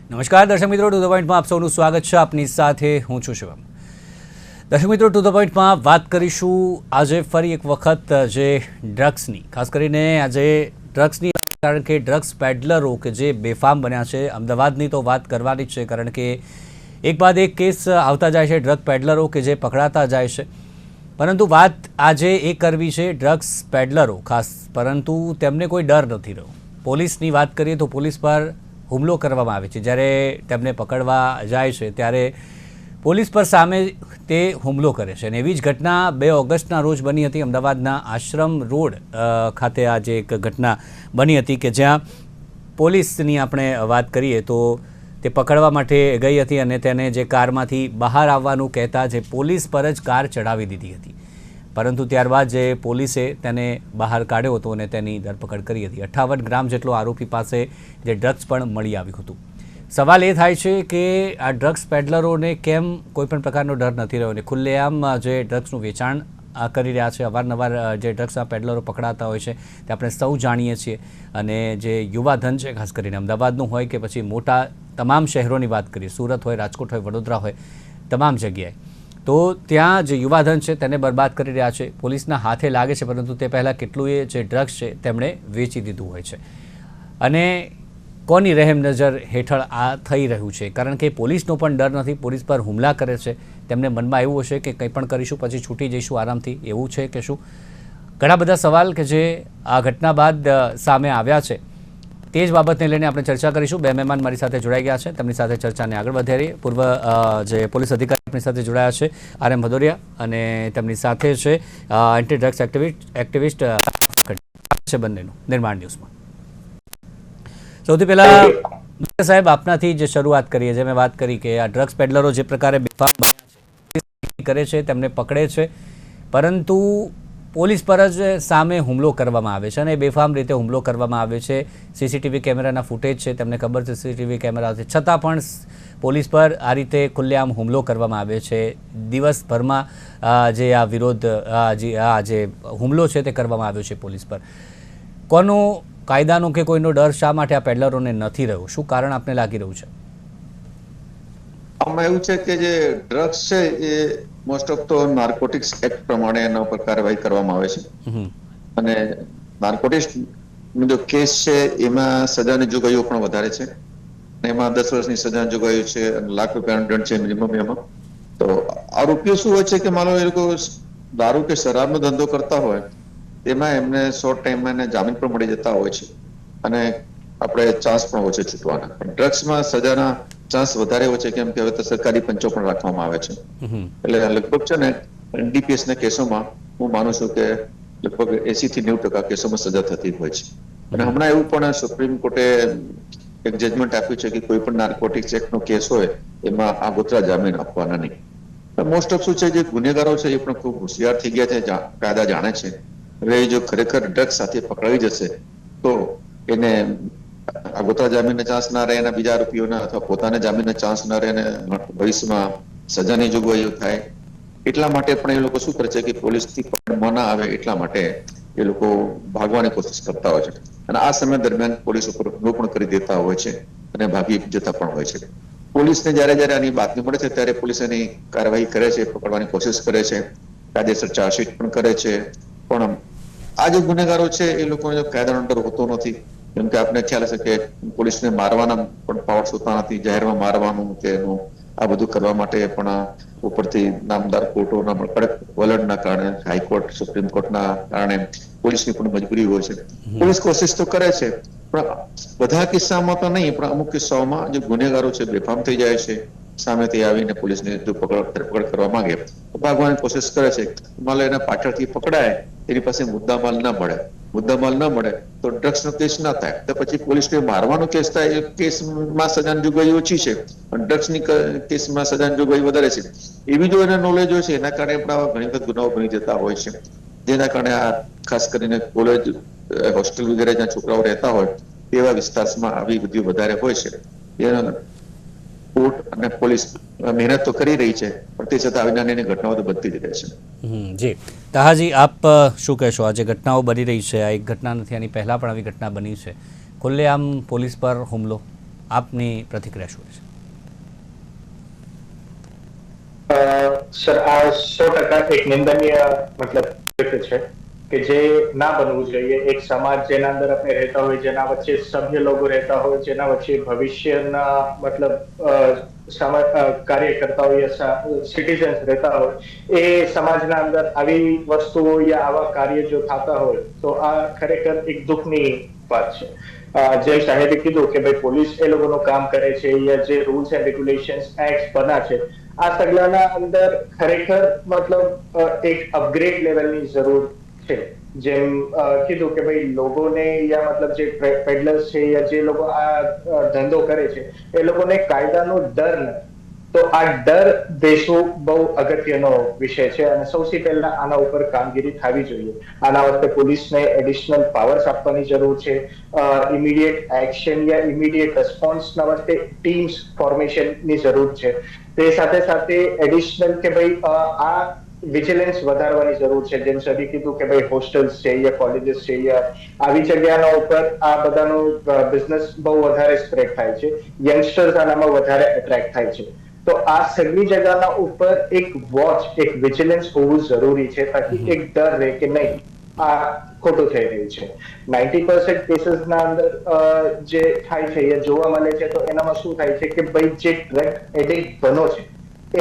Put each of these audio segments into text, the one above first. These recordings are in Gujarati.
નમસ્કાર દર્શક મિત્રો, ટુ ધ પોઈન્ટમાં આપ સૌનું સ્વાગત છે. આપની સાથે હું છું શિવમ. દર્શક મિત્રો, ટુ ધ પોઈન્ટમાં વાત કરીશું આજે ફરી એક વખત જે ડ્રગ્સની, ખાસ કરીને આજે ડ્રગ્સની, કારણ કે ડ્રગ્સ પેડલરો કે જે બેફામ બન્યા છે. અમદાવાદની તો વાત કરવાની જ છે, કારણ કે એક બાદ એક કેસ આવતા જાય છે ડ્રગ પેડલરો કે જે પકડાતા જાય છે. પરંતુ વાત આજે એ કરવી છે ડ્રગ્સ પેડલરો ખાસ, પરંતુ તેમને કોઈ ડર નથી રહ્યો. પોલીસની વાત કરીએ તો પોલીસ પર હુમલો કરવામાં આવે છે. જ્યારે તેમને પકડવા જાય છે ત્યારે પોલીસ પર સામે તે હુમલો કરે છે. અને એવી જ ઘટના 2 ઓગસ્ટના રોજ બની હતી. અમદાવાદના આશ્રમ રોડ ખાતે આજે એક ઘટના બની હતી કે જ્યાં પોલીસની આપણે વાત કરીએ તો તે પકડવા માટે ગઈ હતી અને તેને જે કારમાંથી બહાર આવવાનું કહેતા જે પોલીસ પર જ કાર ચડાવી દીધી હતી. પરંતુ ત્યારબાદ જે પોલીસે તેને બહાર કાઢ્યો હતો અને તેની ધરપકડ કરી હતી. 58 ગ્રામ જેટલો આરોપી પાસે જે ડ્રગ્સ પણ મળી આવ્યું હતું. સવાલ એ થાય છે કે આ ડ્રગ્સ પેડલરોને કેમ કોઈ પણ પ્રકારનો ડર નથી રહ્યો અને ખુલ્લેઆમ જે ડ્રગ્સનું વેચાણ કરી રહ્યા છે. અવારનવાર જે ડ્રગ્સના પેડલરો પકડાતા હોય છે તે આપણે સૌ જાણીએ છીએ. અને જે યુવાધન છે, ખાસ કરીને અમદાવાદનું હોય કે પછી મોટા તમામ શહેરોની વાત કરીએ, સુરત હોય, રાજકોટ હોય, વડોદરા હોય, તમામ જગ્યાએ, તો ત્યાં જે યુવાધન છે તેને બરબાદ કરી રહ્યા છે. પોલીસના હાથે લાગે છે, પરંતુ તે પહેલાં કેટલું એ જે ડ્રગ્સ છે તેમણે વેચી દીધું હોય છે. અને કોની રહેમ નજર હેઠળ આ થઈ રહ્યું છે? કારણ કે પોલીસનો પણ ડર નથી. પોલીસ પર હુમલા કરે છે. તેમને મનમાં એવું હશે કે કંઈ પણ કરીશું પછી છૂટી જઈશું આરામથી, એવું છે કે શું? ઘણા બધા સવાલ કે જે આ ઘટના બાદ સામે આવ્યા છે, તે જ બાબતને લઈને આપણે ચર્ચા કરીશું. 2 મહેમાન મારી સાથે જોડાઈ ગયા છે, તેમની સાથે ચર્ચાને આગળ વધારીએ. પૂર્વ જે પોલીસ અધિકારી આપણી સાથે જોડાયા છે, RM ભદૌરિયા, અને તેમની સાથે છે એન્ટી ડ્રગ્સ એક્ટિવિસ્ટ છે બંનેનું નિર્માણ ન્યૂઝમાં. સૌથી પહેલાં સાહેબ, આપનાથી જે શરૂઆત કરીએ. જે મેં વાત કરી કે આ ડ્રગ્સ પેડલરો જે પ્રકારે બેફામ બન્યા છે, કરે છે, તેમને પકડે છે, પરંતુ પોલીસ પર જ સામે હુમલો કરવામાં આવે છે અને બેફામ રીતે હુમલો કરવામાં આવે છે. CCTV કેમેરાના ફૂટેજ છે, તમને ખબર છે CCTV કેમેરા છે, છતાં પણ પોલીસ પર આ રીતે ખુલ્લેઆમ હુમલો કરવામાં આવે છે. દિવસભરમાં જે આ વિરોધ, જે હુમલો છે તે કરવામાં આવ્યો છે પોલીસ પર. કોનો કાયદાનો કે કોઈનો ડર શા માટે આ પેડલરોને નથી રહ્યો? શું કારણ આપને લાગી રહ્યું છે? આમાં એવું છે કે જે ડ્રગ્સ છે એ મોસ્ટ ઓફ તો નાર્કોટિક્સ એક્ટ પ્રમાણે એના ઉપર કાર્યવાહી કરવામાં આવે છે. અને નાર્કોટિક્સ જો કેસ છે એમાં સજાની જોગવાઈઓ પણ વધારે છે. એમાં 10 વર્ષની સજા જોગવાઈ છે અને લાખ રૂપિયાનો દંડ છે મિનિમમ એમાં. તો આરોપીઓ શું હોય છે કે માનો એ લોકો દારૂ કે શરાબનો ધંધો કરતા હોય, એમાં એમને શોર્ટ ટાઈમમાં એને જામીન પણ મળી જતા હોય છે અને આપણે ચાન્સ પણ હોય છે છૂટવાના. ડ્રગ્સમાં સજાના ચાન્સ વધારે હોય છે, કેમ કે હવે તો સરકારી પંચો પણ રાખવામાં આવે છે. એટલે લગભગ છે ને NDPS ના કેસોમાં હું માનું છું કે લગભગ 80 થી 90% કેસોમાં સજા થતી હોય છે. અને હમણાં એવું પણ સુપ્રીમ કોર્ટે એક જજમેન્ટ આપ્યું છે કે કોઈ પણ નાર્કોટિક્સ એક્ટનો કેસ હોય એમાં આગોતરા જામીન આપવાના નહીં. મોસ્ટ ઓફ શું છે, જે ગુનેગારો છે એ પણ ખૂબ હોશિયાર થઈ ગયા છે, કાયદા જાણે છે. હવે જો ખરેખર ડ્રગ્સ સાથે પકડાઈ જશે તો એને આગોતરા જામીનનો ચાન્સ ના રહે, એના બીજા આરોપીઓના અથવા પોતાના જામીનનો ચાન્સ ના રહે અને ભવિષ્યમાં સજાની જોગવાઈઓ થાય. એટલા માટે પણ એ લોકો શું કરે છે કે પોલીસથી પકડવામાં ના આવે એટલા માટે એ લોકો ભાગવાની કોશિશ કરતા હોય છે. અને આ સમય દરમિયાન પોલીસ ઉપર હુમલો પણ કરી દેતા હોય છે અને ભાગી જતા પણ હોય છે. પોલીસને જ્યારે આની બાતમી મળે છે ત્યારે પોલીસ એની કાર્યવાહી કરે છે, પકડવાની કોશિશ કરે છે, કાયદેસર ચાર્જશીટ પણ કરે છે. પણ આ જે ગુનેગારો છે એ લોકોને કાયદાનો ડર હોતો નથી. કેમ કે આપને ખ્યાલ હશે કે પોલીસને મારવાના પણ પાવર્સ હોતા નથી. જાહેરમાં મારવાનું કે એનું આ બધું કરવા માટે પણ ઉપરથી નામદાર કોર્ટોના કડક વલણના કારણે, હાઈકોર્ટ, સુપ્રીમ કોર્ટના કારણે પોલીસની પણ મજબૂરી હોય છે. પોલીસ કોશિશ તો કરે છે, પણ બધા કિસ્સામાં તો નહીં, પણ અમુક કિસ્સાઓમાં જે ગુનેગારો છે બેફામ થઈ જાય છે, સામેથી આવીને પોલીસને જો ધરપકડ કરવા માંગે તો ભાગવાની કોશિશ કરે છે. માનો એના પાછળથી પકડાય, એની પાસે મુદ્દામાલ ના મળે તો ડ્રગ્સનો કેસ ના થાય, તો પછી પોલીસને મારવાનો કેસ થાય. એ કેસમાં સજાની જોગવાઈ ઓછી છે, પણ ડ્રગ્સની કેસમાં સજાની જોગવાઈ વધારે છે. એવી જો એને નોલેજ હોય છે, એના કારણે પણ ઘણી વખત ગુનાઓ બની જતા હોય છે. જેના કારણે આ ખાસ કરીને કોલેજ, હોસ્ટેલ વગેરે જ્યાં છોકરાઓ રહેતા હોય તેવા વિસ્તારમાં આવી બધી વધારે હોય છે. કોર્ટ અને પોલીસ મહેનત તો કરી રહી છે, પણ તે છતાં આવી નાની ઘટનાઓ તો બનતી જ રહે છે. જી તાહાજી, આપ શું કહેશો? આ જે ઘટનાઓ બની રહી છે, આ એક ઘટના નથી, આની પહેલાં પણ આવી ઘટના બની છે. ખુલ્લેઆમ પોલીસ પર હુમલો, આપની પ્રતિક્રિયા શું છે? સર, આ 100% એક નિંદનીય મતલબ છે કે જે ના બનવું જોઈએ. એક સમાજ જેના અંદર આપણે રહેતા હોય, જેના વચ્ચે સભ્ય લોકો રહેતા હોય, જેના વચ્ચે ભવિષ્યના મતલબ કાર્ય કરતા હોય, સિટીઝન્સ રહેતા હોય, એ સમાજના અંદર આવી વસ્તુઓ યા આવા કાર્ય જો થતા હોય તો આ ખરેખર એક દુઃખની વાત છે. જેમ સાહેબે કીધું કે ભાઈ પોલીસ એ લોકોનું કામ કરે છે, યા જે રૂલ્સ એન્ડ રેગ્યુલેશન્સ એક્ટ બના છે, આ સગલાના અંદર ખરેખર મતલબ એક અપગ્રેડ લેવલની જરૂર છે. જેમ કીધું કે ભાઈ લોકોને યા મતલબ જે પેડલર્સ છે યા જે લોકો આ ધંધો કરે છે એ લોકોને કાયદાનો ડર નથી. તો આ ડર દેશવું બહુ અગત્યનો વિષય છે અને સૌથી પહેલા આના ઉપર કામગીરી થવી જોઈએ. આના વખતે પોલીસને એડિશનલ પાવર્સ આપવાની જરૂર છે. ઇમિડિયેટ એક્શન યા ઇમિડિયેટ રિસ્પોન્સના વખતે ટીમ્સ ફોર્મેશનની જરૂર છે. તે સાથે સાથે એડિશનલ કે ભાઈ આ વિજિલન્સ વધારવાની જરૂર છે. જેમ સરી કીધું કે ભાઈ હોસ્ટેલ્સ છે યા કોલેજીસ છે યા આવી જગ્યાના ઉપર આ બધાનો બિઝનેસ બહુ વધારે સ્પ્રેડ થાય છે. યંગસ્ટર્સ આનામાં વધારે એટ્રેક્ટ થાય છે. તો આ સગળી જગ્યાના ઉપર એક વોચ, એક વિજિલન્સ હોવું જરૂરી છે તાકી એક ડર રહે કે નહીં આ ખોટું થઈ રહ્યું છે. 90% કેસીસના અંદર જે થાય છે એ જોવા મળે છે તો એનામાં શું થાય છે કે ભાઈ જે ડ્રગ એડિક્ટ બનો છે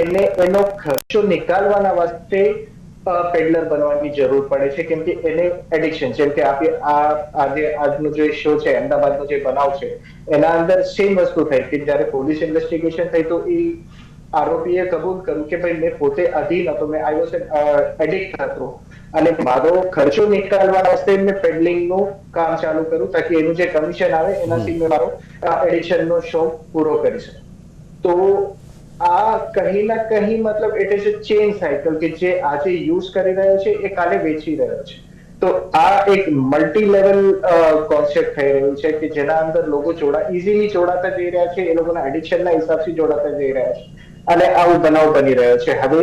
એને એનો ખર્ચો નિકાલવાના વાસ્તે પેડલર બનવાની જરૂર પડે છે, કેમ કે એને એડિક્શન, જેમ કે આજનો જે શો છે અમદાવાદનો જે બનાવ છે એના અંદર સેમ વસ્તુ થઈ કે જયારે પોલીસ ઇન્વેસ્ટિગેશન થઈ તો એ આરોપીએ કબૂલ કર્યું કે ભાઈ મેં પોતે અધીન હતો, મેં આઈ વોઝ એડિક્ટ હતો અને મારો ખર્ચો નિકાલવા વાસ્તે મેં પેડલિંગનું કામ ચાલુ કર્યું તાકી એનું જે કમિશન આવે એનાથી મેં મારો એડિક્શનનો શોખ પૂરો કરી શકું. તો આ કहीं ના કहीं મતલબ it is a chain cycle કે જે આજે યુઝ કરી રહ્યો છે એ કાલે વેચી રહ્યો છે. તો આ એક મલ્ટી લેવલ કોન્સેપ્ટ થઈ રહ્યું છે કે જેના અંદર લોકો ઇઝીલી જોડાતા જઈ રહ્યા છે, એ લોકોના એડિક્શનના હિસાબથી જોડાતા જઈ રહ્યા છે અને આવું બનાવ બની રહ્યો છે. હવે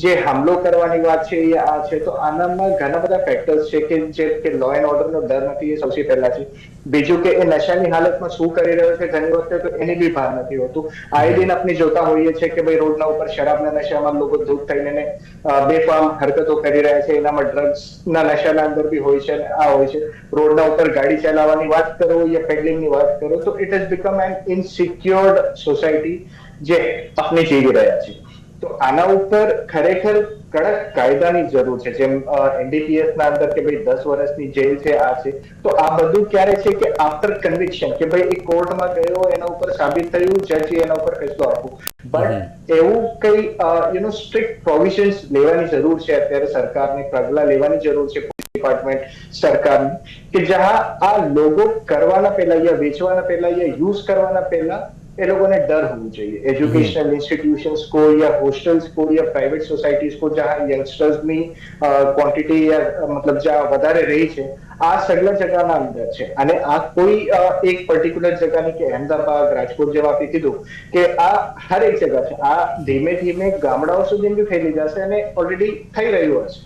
જે હુમલો કરવાની વાત છે એ આ છે તો આનામાં ઘણા બધા ફેક્ટર્સ છે કે જે કે લો એન્ડ ઓર્ડરનો ડર નથી, એ સૌથી પહેલા છે. બીજું કે એ નશાની હાલતમાં શું કરી રહ્યો છે ઘણી વખતે તો એની બી ભાન નથી હોતું. આએ દિન આપણે જોતા હોઈએ છીએ કે ભાઈ રોડના ઉપર શરાબના નશામાં લોકો ધૂત થઈને બેફામ હરકતો કરી રહ્યા છે, એનામાં ડ્રગ્સના નશાના અંદર બી હોય છે અને આ હોય છે. રોડના ઉપર ગાડી ચલાવવાની વાત કરો યા પેડલિંગની વાત કરો તો it has become an insecured society જે આપણે જીવી રહ્યા છીએ. તો આના ઉપર ખરેખર કડક કાયદાની જરૂર છે. જેમ એનડીપીએસ ના અંદર કે ભાઈ 10 વર્ષની જેલ છે, આ છે. તો આ બધું ક્યારે છે કે આફ્ટર કન્વિક્શન કે ભાઈ એ કોર્ટમાં ગયો, એના ઉપર સાબિત થયું, જજે એના ઉપર ફેસલો આપ્યો. બટ એવું કઈ સ્ટ્રિક્ટ પ્રોવિઝન્સ લેવાની જરૂર છે અત્યારે સરકારને, પગલા લેવાની જરૂર છે ડિપાર્ટમેન્ટ સરકારની કે જ્યાં આ લોકો કરવાના પહેલા યા વેચવાના પહેલા યા યુઝ કરવાના પહેલા એ લોકોને ડર હોવું જોઈએ. એજ્યુકેશનલ ઇન્સ્ટિટ્યુશન્સ को या हॉस्टल्स को या प्राइवेट सोसाइटीज को जहां यंगस्टर्स ની ક્વોન્ટિટી યા મતલબ જ્યાં વધારે રહી છે આ સગલા જગ્યાના અંદર છે અને આ કોઈ એક પર્ટિક્યુલર જગ્યાની કે અહેમદાબાદ, રાજકોટ જેવા આપી કીધું કે આ હર એક જગ્યા છે. આ ધીમે ધીમે ગામડાઓ સુધી બી ફેલી જશે અને ઓલરેડી થઈ રહ્યું હશે.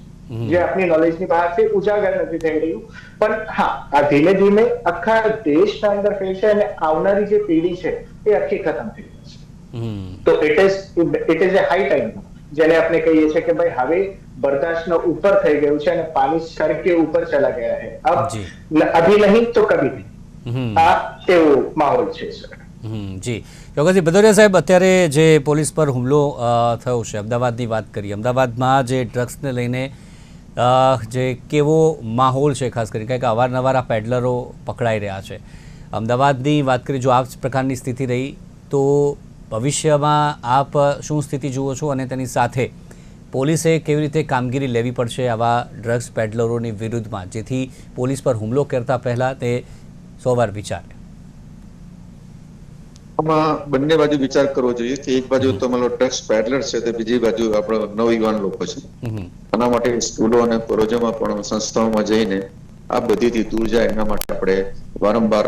જે આપણી નોલેજની બહાર છે, ઉજાગર નથી થઈ રહ્યું. પણ હા, આ ધીમે ધીમે આખા દેશના અંદર ફેલશે અને આવનારી જે પેઢી છે એ આખી ખતમ થઈ જશે. તો it is A high time જેને આપણે કહીએ છીએ કે ભાઈ હવે બરદાશ્તનો ઉપર થઈ ગયું છે અને પાણી સર કે ઉપર ચલા ગયા है. अब अभी नहीं तो कभी नहीं. આ એવો માહોલ છે સર. જી ચોક્કસથી. ભદૌરિયા સાહેબ, અત્યારે જે પોલીસ પર હુમલો થયો છે, અમદાવાદની વાત કરીએ, અમદાવાદમાં જે ડ્રગ્સને લઈને જે કેવો માહોલ છે ખાસ કરીને, કારણ કે અવારનવાર આ પેડલરો પકડાઈ રહ્યા છે. અમદાવાદની વાત કરીએ, જો આ પ્રકારની સ્થિતિ રહી તો ભવિષ્યમાં આપ શું સ્થિતિ જુઓ છો અને તેની સાથે પોલીસે કેવી રીતે કામગીરી લેવી પડશે આવા ડ્રગ્સ પેડલરોની વિરુદ્ધમાં, જેથી પોલીસ પર હુમલો કરતા પહેલા તે 100 વાર વિચારે? આમાં બંને બાજુ વિચાર કરવો જોઈએ કે એક બાજુ તો માનો ડ્રગ્સ પેડલર છે તો બીજી બાજુ આપણો નવયુવાન લોકો છે. આના માટે સ્કૂલો અને કોલેજોમાં પણ સંસ્થાઓમાં જઈને આ બધીથી દૂર જાય એના માટે આપણે વારંવાર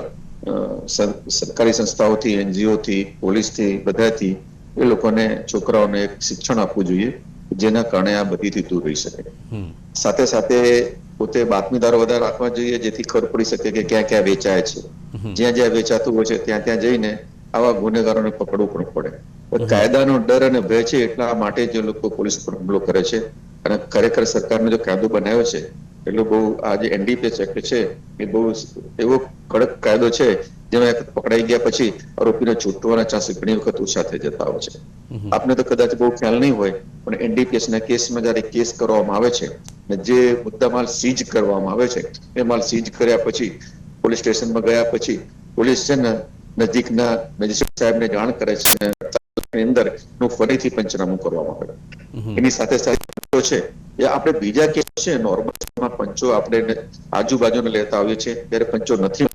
સરકારી સંસ્થાઓથી, એનજીઓથી, પોલીસથી, બધાથી એ લોકોને, છોકરાઓને એક શિક્ષણ આપવું જોઈએ જેના કારણે આ બધીથી દૂર રહી શકે. સાથે સાથે પોતે બાતમીદારો વધારે રાખવા જોઈએ જેથી ખબર પડી શકે કે ક્યાં ક્યાં વેચાય છે. જ્યાં જ્યાં વેચાતું હોય છે ત્યાં ત્યાં જઈને આવા ગુનેગારોને પકડવું પણ પડે. કાયદાનો ડર અને ભય છે એટલા માટે જે લોકો પોલીસ પર હુમલો કરે છે. અને ખરેખર સરકારનો જો કાયદો બનાવ્યો છે એટલો બહુ આ જે NDPS એક્ટ છે એ બહુ એવો કડક કાયદો છે જેમાં પકડાઈ ગયા પછી આરોપીને છૂટવાના ચાન્સ ઘણી વખત ઓછા થઈ જતા હોય છે. આપને તો કદાચ બહુ ખ્યાલ નહીં હોય, પણ NDPS ના કેસમાં જયારે કેસ કરવામાં આવે છે ને જે મુદ્દામાલ સીઝ કરવામાં આવે છે એ માલ સીઝ કર્યા પછી પોલીસ સ્ટેશનમાં ગયા પછી પોલીસ છે ને નજીકના મેજિસ્ટ્રેટ સાહેબને જાણ કરે છે અંદર ફરીથી પંચનામું કરવામાં આવે. એની સાથે સાથે છે એ આપણે બીજા કેસ છે નોર્મલ પંચો આપણે આજુબાજુને લેતા આવીએ છીએ ત્યારે પંચો નથી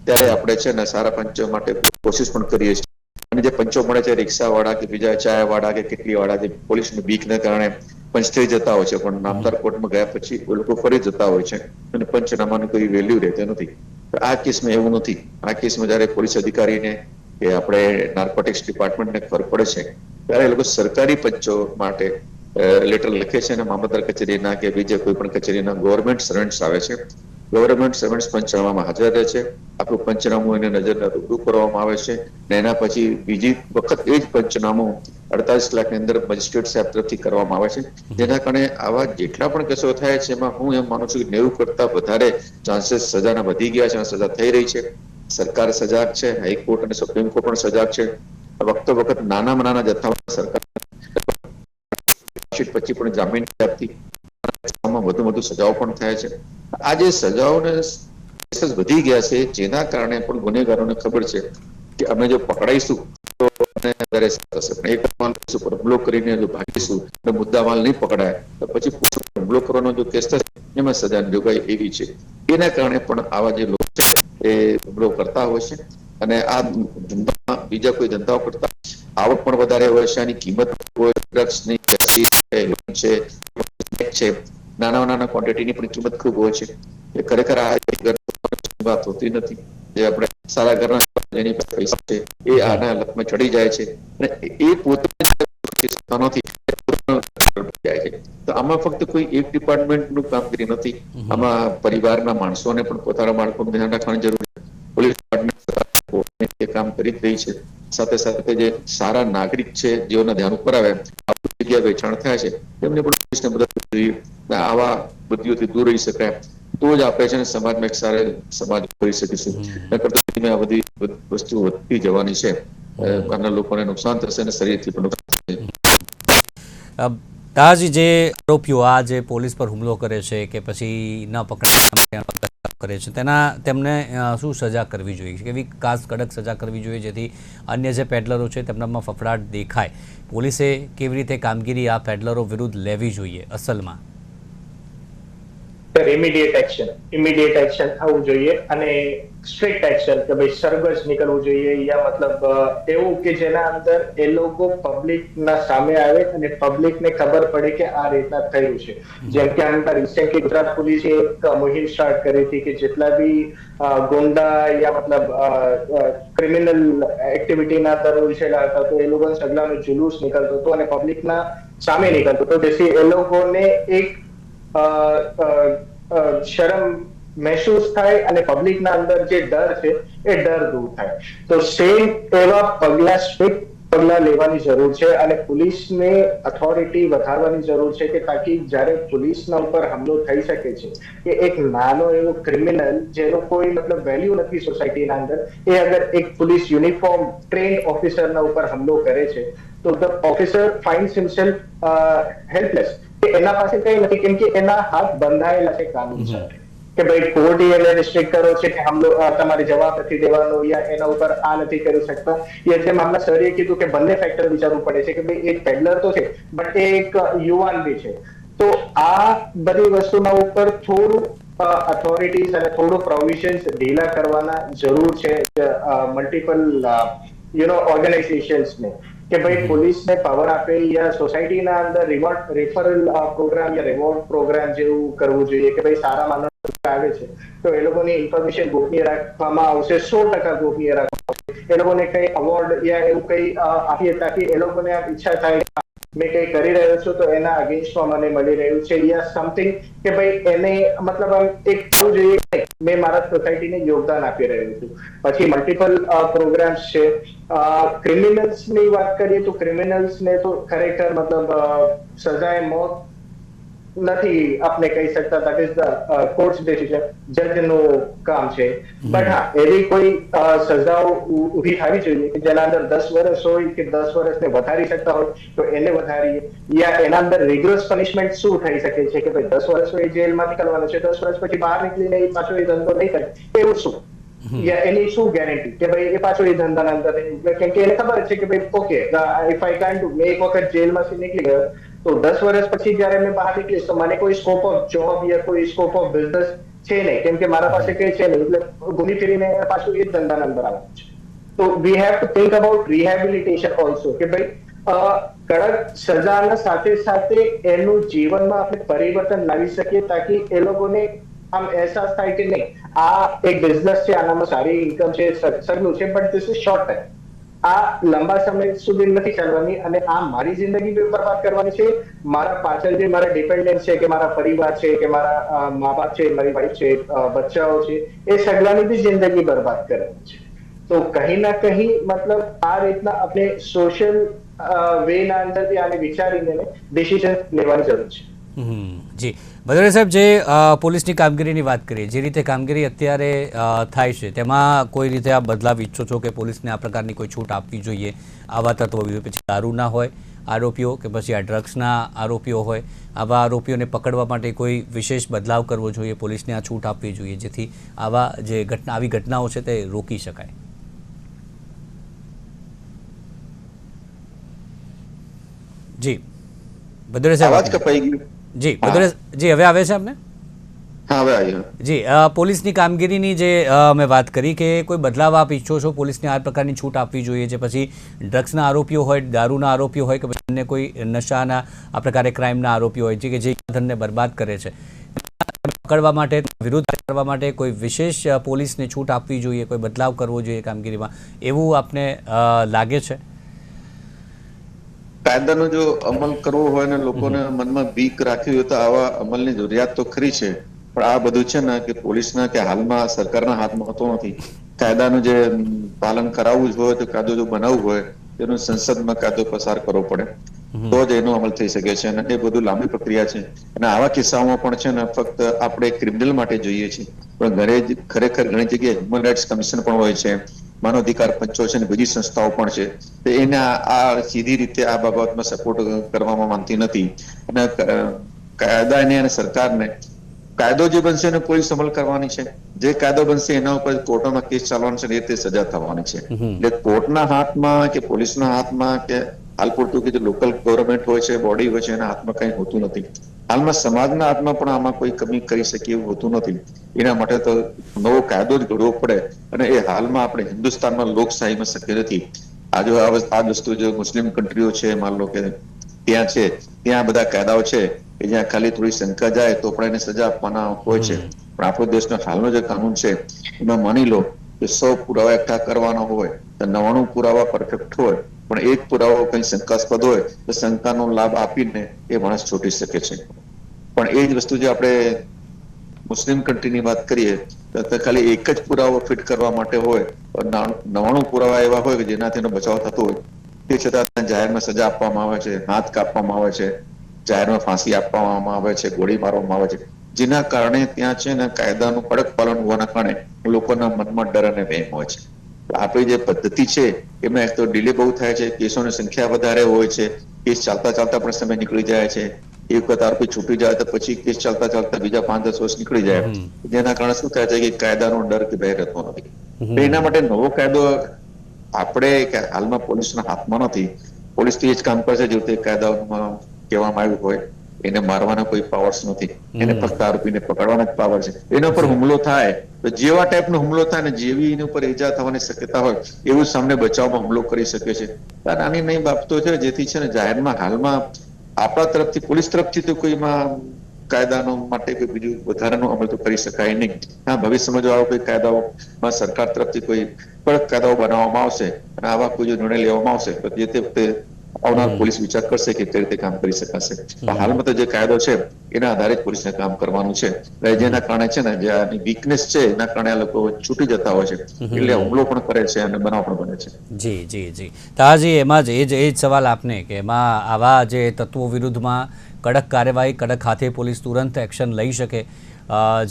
ત્યારે આપણે છે ને સારા પંચો માટે કોશિશ પણ કરીએ છીએ. અને જે પંચો મળે છે રિક્ષા વાળા કે બીજા ચાય વાળા કે કેટલી વાળા જે પોલીસની બીકને કારણે પંચ થઈ જતા હોય છે, પણ નામદાર કોર્ટમાં ગયા પછી એ લોકો ફરી જતા હોય છે અને પંચનામાની કોઈ વેલ્યુ રહેતી નથી. આ કેસમાં એવું નથી. આ કેસમાં જયારે પોલીસ અધિકારીને કે આપણે નાર્કોટિક્સ ડિપાર્ટમેન્ટને ખબર પડે છે ત્યારે એ લોકો સરકારી પંચો માટે લેટર લખે છે અને મામલતદાર કચેરીના કે બીજા કોઈ પણ કચેરીના ગવર્મેન્ટ સર્વન્ટ્સ આવે છે. ગવર્મેન્ટ સર્વન્ટ્સ પંચનામામાં હાજર રહે છે. આપણું પંચનામું એને નજરના રૂબરૂ કરવામાં આવે છે ને એના પછી બીજી વખત એ જ પંચનામું 48 કલાકની અંદર મેજિસ્ટ્રેટ સાહેબ તરફથી કરવામાં આવે છે. જેના કારણે આવા જેટલા પણ કેસો થાય છે એમાં હું એમ માનું છું કે 90 કરતા વધારે ચાન્સીસ સજાના વધી ગયા છે અને સજા થઈ રહી છે. સરકાર સજાગ છે, હાઈકોર્ટ અને સુપ્રીમ કોર્ટ પણ સજાગ છે. વખતો વખત નાનામાં નાના જથ્થામાં સરકાર પછી પણ જામીન આપતી વધુ સજાઓ પણ થાય છે. આ જે સજાઓને વધી ગયા છે જેના કારણે પણ ગુનેગારોને ખબર છે કે અમે જો પકડાઈશું તો વધારે થશે, પણ એક હુમલો કરીને જો ભાગીશું અને મુદ્દામાલ નહીં પકડાય તો પછી હુમલો કરવાનો જો કેસ થશે એમાં સજાની જોગવાઈ એવી છે. એના કારણે પણ આવા જે લોકો છે એ હુમલો કરતા હોય છે અને આ ધંધામાં બીજા કોઈ ધંધાઓ કરતા આવક પણ વધારે હોય છે. આની કિંમત ડ્રગ્સની છે નાના ક્વોન્ટિટીની પણ કિંમત ખૂબ હોય છે. એ ખરેખર આ વાત હોતી નથી. જે આપણે સારા ઘરના જેની પૈસા છે એ આના લતમાં ચડી જાય છે અને એ પોતે જાય છે. તો આમાં ફક્ત કોઈ એક ડિપાર્ટમેન્ટનું કામગીરી નથી. આમાં પરિવારના માણસોને પણ પોતાના બાળકોનું ધ્યાન રાખવાની જરૂર છે. પોલીસ ડિપાર્ટમેન્ટ એ કામ કરી રહી છે. સાથે સાથે જે સારા નાગરિક છે જેઓના ધ્યાન ઉપર આવે જગ્યા વેચાણ થાય છે તેમને પણ પોલીસને મદદ કરવી જોઈએ. આવા બુદ્ધિઓથી દૂર રહી શકાય તો જ આપણે છે ને સમાજમાં એક સારા સમાજ કરી શકીશું. આ બધી વસ્તુ વધતી જવાની છે. આના લોકોને નુકસાન થશે અને શરીરથી પણ નુકસાન થશે. તાજી જે આરોપીઓ આ જે પોલીસ પર હુમલો કરે છે કે પછી ન પકડવા કરે છે તેમને શું સજા કરવી જોઈએ? કેવી ખાસ કડક સજા કરવી જોઈએ જેથી અન્ય જે પેડલરો છે તેમનામાં ફફડાટ દેખાય? પોલીસે કેવી રીતે કામગીરી આ પેડલરો વિરુદ્ધ લેવી જોઈએ અસલમાં? ઇમિડિયેટ એક્શન થવું જોઈએ અને સ્ટ્રિક્ટ એક્શન કે ભાઈ સરગસ નીકળવું જોઈએ યા મતલબ એવું કે જેના અંદર એ લોકો પબ્લિકના સામે આવે અને પબ્લિકને ખબર પડે કે આ રીતના થયું છે. જેમ કે આમ રિસેન્ટલી ગુજરાત પોલીસે એક મુહિમ સ્ટાર્ટ કરી હતી કે જેટલા બી ગુંડા યા મતલબ ક્રિમિનલ એક્ટિવિટીના અંદર ઉછેલા હતા તો એ લોકો સગલાનો જુલુસ નીકળતો હતો અને પબ્લિકના સામે નીકળતો હતો. જેથી એ લોકોને એક શરમ મહેસૂસ થાય અને પબ્લિકના અંદર જે ડર છે એ ડર દૂર થાય. તો સેમ એવા સ્ટ્રિક્ટ પગલા લેવાની જરૂર છે અને પોલીસને ઓથોરિટી વધારવાની જરૂર છે કે તાકી જ્યારે પોલીસના ઉપર હુમલો થઈ શકે છે કે એક નાનો એવો ક્રિમિનલ જેનો કોઈ મતલબ વેલ્યુ નથી સોસાયટીના અંદર એ અગર એક પોલીસ યુનિફોર્મ ટ્રેન્ડ ઓફિસરના ઉપર હુમલો કરે છે તો ધ ઓફિસર ફાઇન્ડ્સ હિમસેલ્ફ હેલ્પલેસ. એના પાસે કઈ નથી કેમ કે એના હાથ બંધાયેલા છે કાનૂન સાથે કે ભાઈ કોર્ટ એને રિસ્ટ્રિક્ટ કરો છે કે હુમલો તમારે જવાબ નથી દેવાનો યા એના ઉપર આ નથી કરી શકતા. યા જેમ હમણાં સરે કીધું કે બંને ફેક્ટર વિચારવું પડે છે કે ભાઈ એક પેડલર તો છે બટ એ એક યુવાન બી છે. તો આ બધી વસ્તુના ઉપર થોડું ઓથોરિટીઝ અને થોડું પ્રોવિઝન્સ ઢીલા કરવાના જરૂર છે મલ્ટિપલ ઓર્ગેનાઇઝેશન્સને કે ભાઈ પોલીસને પાવર આપે યા સોસાયટીના અંદર રેફરલ પ્રોગ્રામ યા રિવોર્ડ પ્રોગ્રામ જેવું કરવું જોઈએ કે ભાઈ સારા માણસો આવે છે તો એ લોકોની ઇન્ફોર્મેશન ગોપનીય રાખવામાં આવશે. 100% ગોપનીય રાખવામાં આવશે. એ લોકોને કઈ અવોર્ડ યા એવું કઈ આપીએ તાકી એ લોકોને ઈચ્છા થાય મેં કઈ કરી રહ્યો છું તો એના અગેન્સ્ટમાં મને મળી રહ્યું છે યા સમથિંગ કે ભાઈ એને મતલબ આમ એક થવું જોઈએ મેં મારા સોસાયટીને યોગદાન આપી રહ્યો છું. પછી મલ્ટિપલ પ્રોગ્રામ્સ છે. ક્રિમિનલ્સ ની વાત કરીએ તો ક્રિમિનલ્સ ને તો ખરેખર મતલબ સજાએ મોત નથી આપણે કહી શકતા. That is the court's decision, જજનું કામ છે. બટ હા, એવી કોઈ સજાઓ ઊભી થવી જોઈએ કે જેના અંદર 10 વર્ષ હોય કે 10 વર્ષને વધારી શકતા હોય તો એને વધારીએ, યા એના અંદર રિગ્રસ પનિશમેન્ટ શું થઈ શકે છે કે ભાઈ 10 વર્ષ હોય જેલમાં નીકળવાનો છે, 10 વર્ષ પછી બહાર નીકળીને એ પાછો એ ધંધો નહીં કરે, એવું શું? યા એની શું ગેરંટી કે ભાઈ એ પાછો એ ધંધાના અંદર, કેમ કે એને ખબર છે કે ભાઈ okay if I can't do, મેં એક વખત જેલમાંથી નીકળી ગયો તો 10 વર્ષ પછી જયારે મેં બહાર નીકળીશ તો મને કોઈ સ્કોપ ઓફ જોબ યા કોઈ સ્કોપ ઓફ બિઝનેસ છે નહીં, કેમ કે મારા પાસે કઈ છે નહીં, એટલે ઘૂમી ફીરીને પાછું એ જ ધંધાના અંદર આવવાનું છે. તો we have to think about rehabilitation also, કે ભાઈ કડક સજાના સાથે સાથે એનું જીવનમાં આપણે પરિવર્તન લાવી શકીએ તાકી એ લોકોને આમ અહેસાસ થાય કે નહીં આ એક બિઝનેસ છે, આનામાં સારી ઇન્કમ છે, સગલું છે, but this is short time, આ લાંબા સમય સુધી નથી ચાલવાની અને આ મારી જિંદગી બરબાદ કરવાની છે. મારા પાછળ જે મારા ડિપેન્ડન્ટ છે કે મારા પરિવાર છે કે મારા મા બાપ છે, મારી વાઈફ છે, બચ્ચાઓ છે, એ સગલાની બી જિંદગી બરબાદ કરવાની છે. તો કहीं ના કहीं મતલબ આ રીતના આપણે સોશિયલ વે ના અંદરથી આને વિચારીને ડિસિઝન લેવાની જરૂર છે. જી ભદ્રેશ સાહેબ, જે પોલીસની કામગીરીની વાત કરીએ, જે રીતે કામગીરી અત્યારે થાય છે તેમાં કોઈ રીતે આ બદલાવ ઈચ્છો છો કે પોલીસને આ પ્રકારની કોઈ છૂટ આપવી જોઈએ આવા તત્વો, પછી દારૂના હોય આરોપીઓ કે પછી આ ડ્રગ્સના આરોપીઓ હોય, આવા આરોપીઓને પકડવા માટે કોઈ વિશેષ બદલાવ કરવો જોઈએ, પોલીસને આ છૂટ આપવી જોઈએ જેથી આવા જે આવી ઘટનાઓ છે તે રોકી શકાય? જી ભદ્રેશ સાહેબ, અવાજ કપાઈ ગયો. જી ભદ્રેશ જી, હવે આવે છે આપને? હા, હવે આવ્યો. જી, પોલીસની કામગીરીની જે મેં વાત કરી કે કોઈ બદલાવ આપ ઈચ્છો છો, પોલીસને આ પ્રકારની છૂટ આપવી જોઈએ છે, પછી ડ્રગ્સના આરોપીઓ હોય, દારૂના આરોપીઓ હોય કે પછી અન્ય કોઈ નશાના આ પ્રકારે ક્રાઇમના આરોપીઓ હોય છે કે જે ધનને બરબાદ કરે છે, પકડવા માટે, વિરોધ કરવા માટે કોઈ વિશેષ પોલીસને છૂટ આપવી જોઈએ, કોઈ બદલાવ કરવો જોઈએ કામગીરીમાં, એવું આપને લાગે છે? કાયદાનો જો અમલ કરવો હોય ને લોકોને મનમાં બીક રાખવી હોય તો આવા અમલની જરૂરિયાત તો ખરી છે, પણ આ બધું છે ને કે પોલીસના કે હાલમાં સરકારના હાથમાં હોતો નથી. કાયદાનું જે પાલન કરાવવું જ હોય તો કાયદો જો બનાવવું હોય તેનો સંસદમાં કાયદો પસાર કરવો પડે તો જ એનો અમલ થઈ શકે છે, અને એ બધું લાંબી પ્રક્રિયા છે. અને આવા કિસ્સાઓમાં પણ છે ને ફક્ત આપણે ક્રિમિનલ માટે જોઈએ છીએ, પણ ખરેખર ઘણી જગ્યાએ હ્યુમન રાઇટ્સ કમિશન પણ હોય છે, માનવ અધિકાર પંચો છે અને બીજી સંસ્થાઓ પણ છે, તો એને આ સીધી રીતે આ બાબતમાં સપોર્ટ કરવામાં માંગતી નથી. અને કાયદાને અને સરકારને કાયદો જે બનશે એને પોલીસ અમલ કરવાની છે, જે કાયદો બનશે એના ઉપર કોર્ટોમાં કેસ ચાલવાનો છે, એ રીતે સજા થવાની છે. એટલે કોર્ટના હાથમાં કે પોલીસના હાથમાં કે હાલ પૂરતું કે જે લોકલ ગવર્મેન્ટ હોય છે, બોડી હોય છે, એના હાથમાં કઈ હોતું નથી. હાલમાં સમાજના હાથમાં પણ આમાં કોઈ કમી કરી શકે એવું હોતું નથી. એના માટે તો નવો કાયદો જ ઘડવો પડે, અને એ હાલમાં આપણે હિન્દુસ્તાનમાં લોકશાહીમાં શક્ય નથી. આ વસ્તુ જો મુસ્લિમ કન્ટ્રીઓ છે, માન લો કે ત્યાં છે, ત્યાં બધા કાયદાઓ છે કે જ્યાં ખાલી થોડી શંકા જાય તો પણ એને સજા આપવાના હોય છે, પણ આપણો દેશનો હાલનો જે કાનૂન છે એમાં માની લો કે 100 પુરાવા એકઠા કરવાના હોય તો 99 પુરાવા પરફેક્ટ હોય, પણ એક પુરાવો કઈ શંકાસ્પદ હોય તો શંકાનો લાભ આપીને એ માણસ છૂટી શકે છે. પણ એ જ વસ્તુ જે આપણે મુસ્લિમ કન્ટ્રીની વાત કરીએ તો ખાલી એક જ પુરાવો ફિટ કરવા માટે હોય, 99 પુરાવા એવા હોય કે જેનાથી એનો બચાવ થતો હોય, તે છતાં જાહેરમાં સજા આપવામાં આવે છે, હાથ કાપવામાં આવે છે, જાહેરમાં ફાંસી આપવામાં આવે છે, ગોળી મારવામાં આવે છે, જેના કારણે ત્યાં છે ને કાયદાનું કડક પાલન હોવાના કારણે લોકોના મનમાં ડર અને વહેમ હોય છે. આપણી જે પદ્ધતિ છે એમાં એક તો ડિલે બહુ થાય છે, કેસોની સંખ્યા વધારે હોય છે, કેસ ચાલતા ચાલતા પણ સમય નીકળી જાય છે, એક વખત આરોપી છૂટી જાય તો પછી કેસ ચાલતા ચાલતા બીજા 5-10 વર્ષ નીકળી જાય, જેના કારણે શું થાય છે કે કાયદાનો ડર કે ભય રહેતો નથી. એના માટે નવો કાયદો આપણે હાલમાં પોલીસના હાથમાં નથી. પોલીસ તો એ જ કામ કરશે જે તે કાયદામાં કહેવામાં આવ્યું હોય, એને મારવાના કોઈ પાવર્સ નથી, એને ફક્ત આરોપીને પકડવાના જ પાવર છે. એના પર હુમલો થાય તો જેવા ટાઈપનો હુમલો થાય ને જેવી એની ઉપર ઈજા થવાની શક્યતા હોય એવું સામે બચાવમાં હુમલો કરી શકે છે. નાની નાની બાબતો છે જેથી છે ને જાહેરમાં હાલમાં આપણા તરફથી, પોલીસ તરફથી તો કોઈમાં કાયદાનો માટે કોઈ બીજું વધારાનો અમલ તો કરી શકાય નહીં. હા, ભવિષ્યમાં જો આવા કોઈ કાયદાઓમાં સરકાર તરફથી કોઈ કડક કાયદાઓ બનાવવામાં આવશે અને આવા કોઈ જો નિર્ણય લેવામાં આવશે તો જે તે વખતે આવનાર પોલીસ વિચાર કરશે કે કઈ રીતે કામ કરી શકાશે. હાલમાં તો જે કાયદો છે એના આધારે જ પોલીસને કામ કરવાનું છે. જેના કારણે છે ને જે આની વીકનેસ છે એના કારણે આ લોકો છૂટી જતા હોય છે, એટલે હુમલો પણ કરે છે અને બનાવ પણ બને છે. જી જી જી તાજી એમાં જ એ જ સવાલ આપને કે એમાં આવા જે તત્વો વિરુદ્ધમાં કડક કાર્યવાહી, કડક હાથે પોલીસ તુરંત એક્શન લઈ શકે,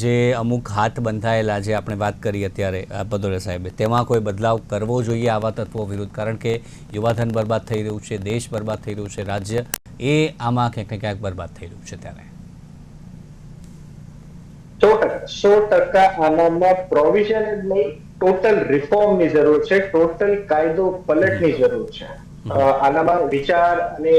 જે અમુક હાથ બંધાયેલા જે આપણે વાત કરી અત્યારે ભદૌરિયા સાહેબે, તેમાં કોઈ બદલાવ કરવો જોઈએ આવા તત્વો વિરુદ્ધ? કારણ કે યુવાધન બરબાદ થઈ રહ્યું છે, દેશ બરબાદ થઈ રહ્યું છે, રાજ્ય એ આમાં ક્યાંક ને ક્યાંક બરબાદ થઈ રહ્યું છે. ત્યારે 100% આનામાં પ્રોવિઝન જ નહીં, ટોટલ રિફોર્મની જરૂર છે, ટોટલ કાયદો પલટની જરૂર છે. આનામાં વિચાર અને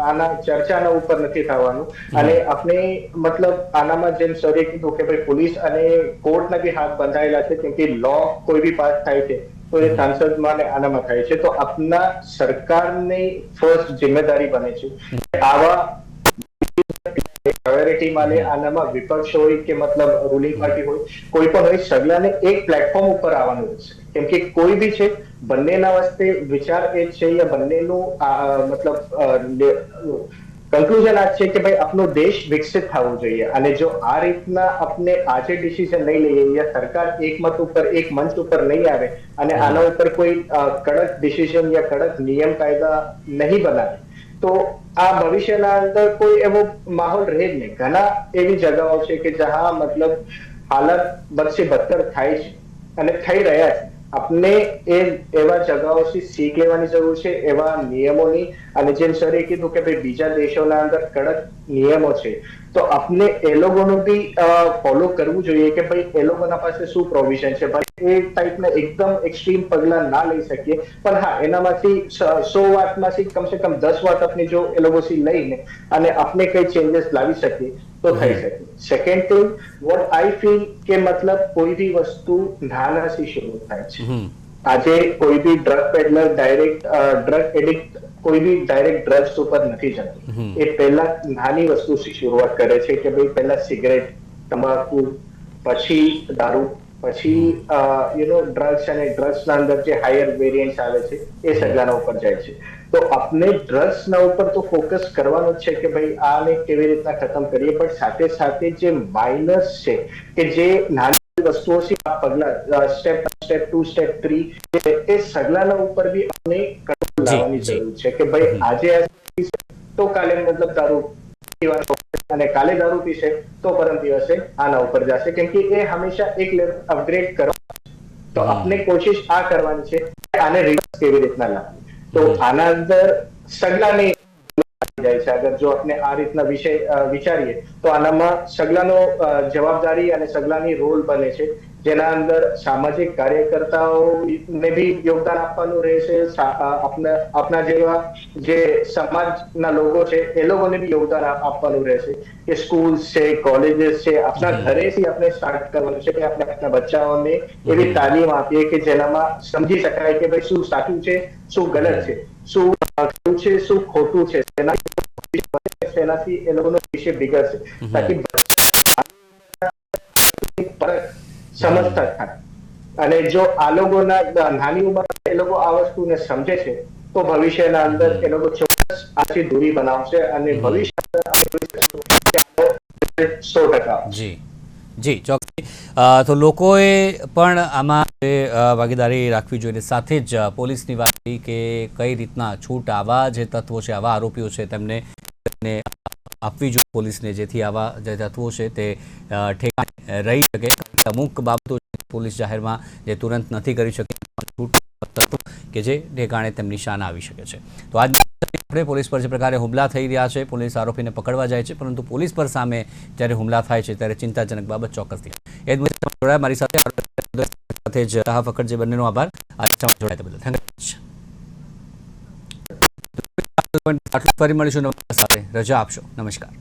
આના ચર્ચાના ઉપર નથી થવાનું. અને આપણે મતલબ આનામાં જેમ સરે કીધું કે ભાઈ પોલીસ અને કોર્ટના બી હાથ બંધાયેલા છે, કેમ કે લો કોઈ બી પાસ થાય છે તો એ સાંસદમાં આનામાં થાય છે. તો આપના સરકારની ફર્સ્ટ જિમ્મેદારી બને છે આવા પ્રાયોરિટી માં આનામાં વિપક્ષ હોય કે મતલબ રૂલિંગ પાર્ટી હોય, કોઈ પણ હોય, સગલાને એક પ્લેટફોર્મ ઉપર આવવાનું રહેશે. કેમ કે કોઈ બી છે, બંનેના વચ્ચે વિચાર એ છે યા બંનેનું મતલબ કન્ક્લુઝન આ છે કે ભાઈ આપણો દેશ વિકસિત થવો જોઈએ. અને જો આ રીતના આપણે આજે ડિસિઝન નહીં લઈએ યા સરકાર એક મત ઉપર, એક મંચ ઉપર નહીં આવે અને આના ઉપર કોઈ કડક ડિસિઝન યા કડક નિયમ કાયદા નહીં બનાવે, તો આ ભવિષ્યના અંદર કોઈ એવો માહોલ રહે જ નહીં. ઘણા એવી જગાઓ છે કે જ્યાં મતલબ હાલત બદસે બદતર થાય છે અને થઈ રહ્યા છે. આપણે એવા જગાઓથી શીખ લેવાની જરૂર છે, એવા નિયમોની. અને જેમ સરે કીધું કે ભાઈ બીજા દેશોના અંદર કડક નિયમો છે, તો આપણે એ લોકોનું બી ફોલો કરવું જોઈએ કે ભાઈ એ લોકોના પાસે શું પ્રોવિઝન છે. ભાઈ એ ટાઈપના એકદમ એક્સ્ટ્રીમ પગલા ના લઈ શકીએ, પણ હા એનામાંથી 100 વાતમાંથી કમસે કમ 10 વાત આપણે જો એ લોકોથી લઈને અને આપણે કઈ ચેન્જીસ લાવી શકીએ તો થઈ શકે. Second thing what I feel કે મતલબ કોઈ બી વસ્તુ નાનાથી શરૂ થાય છે. આજે કોઈ બી drug peddler direct drug addict કોઈ બી ડાયરેક્ટ ડ્રગ્સ ઉપર નથી જતું. એ પહેલા નાની વસ્તુથી શરૂઆત કરે છે કે ભાઈ પહેલા સિગરેટ, તમાકુ, પછી દારૂ, પછી ડ્રગ્સ, અને ડ્રગ્સના અંદર જે હાયર વેરિયન્ટ્સ આવે છે એ સગલાના ઉપર જાય છે. તો આપણે ડ્રગ્સના ઉપર તો ફોકસ કરવાનું જ છે કે ભાઈ આને કેવી રીતના ખતમ કરીએ, પણ સાથે સાથે જે માઇનસ છે કે જે નાની વસ્તુઓ છે, આ પગલા સ્ટેપ 2, સ્ટેપ 3 એ સગલાના ઉપર બી આપણે કંટ્રોલ લાવવાની જરૂર છે કે ભાઈ આજે તો કાલે મતલબ દારૂ અને કાલે દારૂ પીશે તો પરમ દિવસે આના ઉપર જશે, કેમ કે એ હંમેશા એક લેવલ અપગ્રેડ કરવા. તો આપણે કોશિશ આ કરવાની છે આને રિવર્સ કેવી રીતના લાવવી. તો આના અંદર સગલાને જાય છે. અગર જો આપણે આ રીતના વિષય વિચારીએ તો આનામાં સગલાનો જવાબદારી અને સગલાની રોલ બને છે, જેના અંદર સામાજિક કાર્યકર્તાઓને બી યોગદાન આપવાનું રહેશે. આપના જેવા જે સમાજના લોકો છે એ લોકોને બી યોગદાન આપવાનું રહેશે. કે સ્કૂલ છે, કોલેજીસ છે, આપણા ઘરેથી આપણે સ્ટાર્ટ કરવાનું છે કે આપણે આપણા બચ્ચાઓને એવી તાલીમ આપીએ કે જેનામાં સમજી શકાય કે ભાઈ શું સાચું છે, શું ગલત છે, શું છે, શું ખોટું છે. તેનાથી એ લોકોનો વિષય બિગડશે, તાકી સમજતા થાય. અને જો આ લોકોના નાની ઉંમર એ લોકો આ વસ્તુને સમજે છે તો ભવિષ્યના અંદર એ લોકો ચોક્કસ આથી દૂરી બનાવશે અને ભવિષ્ય 100%. જી જી ચોક્કસ. તો લોકોએ પણ આમાં ભાગીદારી રાખવી જોઈએ. સાથે જ પોલીસની વાત કે કઈ રીતના છૂટ આવા જે તત્વો છે, આવા આરોપીઓ છે, તેમને આપવી જોઈએ પોલીસને, જેથી આવા જે તત્વો છે તે ઠેકાણે રહી શકે. અમુક બાબતો પોલીસ જાહેરમાં જે તુરંત નથી કરી શકી, છૂટ તત્વો કે જે ઠેકાણે તેમની શાન આવી શકે છે. તો આજ આપણે પોલીસ પર જે પ્રકારે હુમલા થઈ રહ્યા છે, પોલીસ આરોપીને પકડવા જાય છે, પરંતુ પોલીસ પર સામે જ્યારે હુમલા થાય છે ત્યારે ચિંતાજનક બાબત ચોક્કસથી. એ જ મુજબ જોડાયા મારી સાથે જ રાહ ફકડ, જે બંનેનો આભાર જોડાયા તે બદલ. આટલું ફરી મળીશું નવા સાથે. રજા આપશો. નમસ્કાર.